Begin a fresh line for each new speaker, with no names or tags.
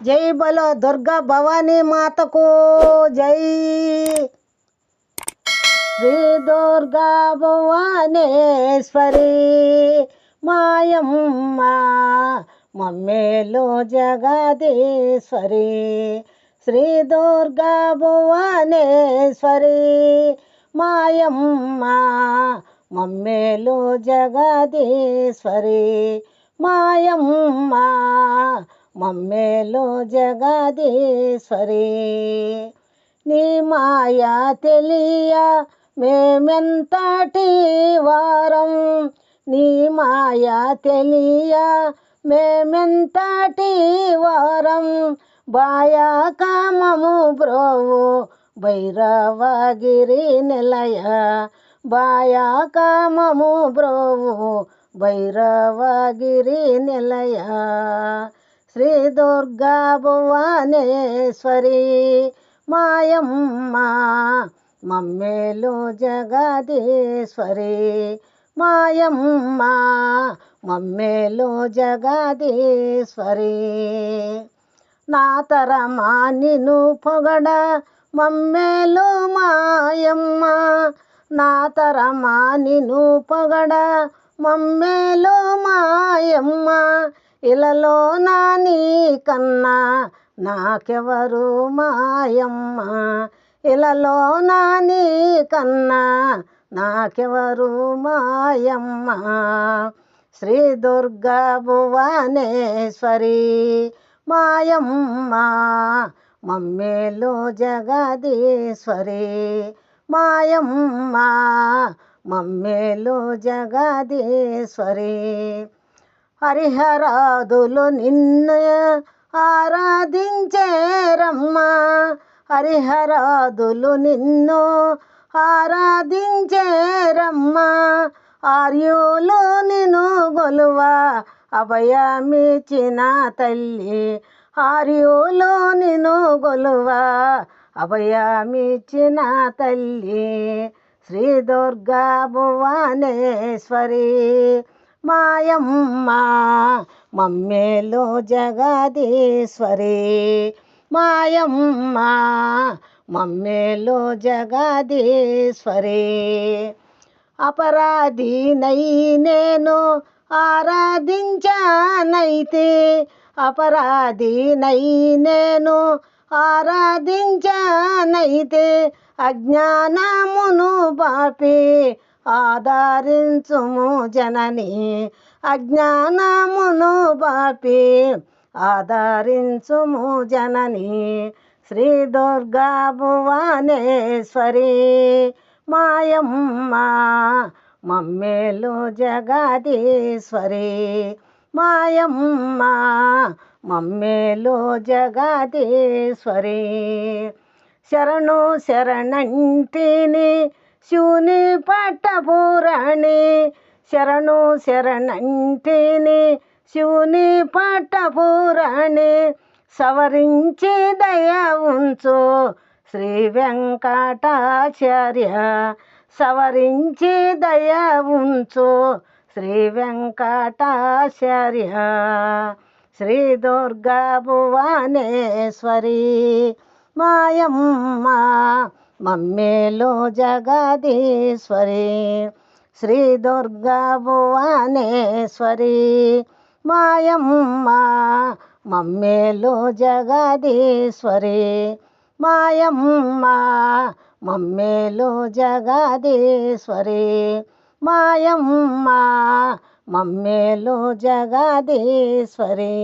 జై బలో దుర్గా భవానీ మాతకు జై. శ్రీ దుర్గా భువనేశ్వరి మాయమ్మ మమ్మేలు జగదీశ్వరి. శ్రీ దుర్గా భువనేశ్వరి మాయమ్మ మమ్మేలు జగదీశ్వరి. మాయమ్మ మమ్మేలు జగదీశ్వరి. నీ మాయా తెలియ మేమెంతటి వారం, నీ మాయా తెలియ మేమెంతటి వారం. బాయాకామము బ్రోవు భైరవగిరి నిలయ, బాయాకామము బ్రోవు భైరవగిరి నిలయ. శ్రీ దుర్గా భువనేశ్వరి మాయమ్మ మమ్మేలు జగదీశ్వరి. మాయమ్మ మమ్మేలు జగదీశ్వరి. నా తరమా నిన్ను పొగడ మమ్మేలు మాయమ్మ, నా తరమా నిన్ను పొగడ మమ్మేలు మాయమ్మ. ఇలలో నా నీ కన్నా నాకెవరు మాయమ్మ, ఇలలో నా నీ కన్నా నాకెవరు మాయమ్మ. శ్రీ దుర్గా భువనేశ్వరి మాయమ్మ మమ్మేలు జగదీశ్వరి. మాయమ్మ మమ్మేలు జగదీశ్వరి. హరిహరాదులు నిన్ను ఆరాధించేరమ్మా, హరిహరాదులు నిన్ను ఆరాధించేరమ్మా. ఆర్యులు నిన్ను గొలువ అభయమిచ్చిన తల్లి, ఆర్యులు నిన్ను గొలువ అభయమిచ్చిన తల్లి. శ్రీ దుర్గా భువనేశ్వరి మాయమ్మ మమ్మేలు జగదీశ్వరి. మాయమ్మ మమ్మేలు జగదీశ్వరి. అపరాధినై నేను ఆరాధించానైతే, అపరాధినై నేను ఆరాధించానైతే. అజ్ఞానమును బాపి ఆదరించుము జనని, అజ్ఞానమును బాపి ఆదరించుము జనని. శ్రీ దుర్గా భువనేశ్వరి మాయమ్మ మమ్మేలు జగదీశ్వరి. మాయమ్మ మమ్మేలు జగదీశ్వరి. శరణు శరణంటిని శివుని పట్టపురాణి, శరణు శరణంటిని శివుని పట్టపురాణి. సవరించి దయ ఉంచు శ్రీ వెంకటాచార్య, సవరించి దయ ఉంచు శ్రీ వెంకటాచార్య. శ్రీ దుర్గా భువనేశ్వరి మాయమ్మ మమ్మేలు జగదీశ్వరి. శ్రీ దుర్గా భువనేశ్వరి మాయమ్మ మమ్మేలు జగదీశ్వరి. మాయమ్మ మమ్మేలు జగదీశ్వరి. మాయమ్మ మమ్మేలు జగదీశ్వరి.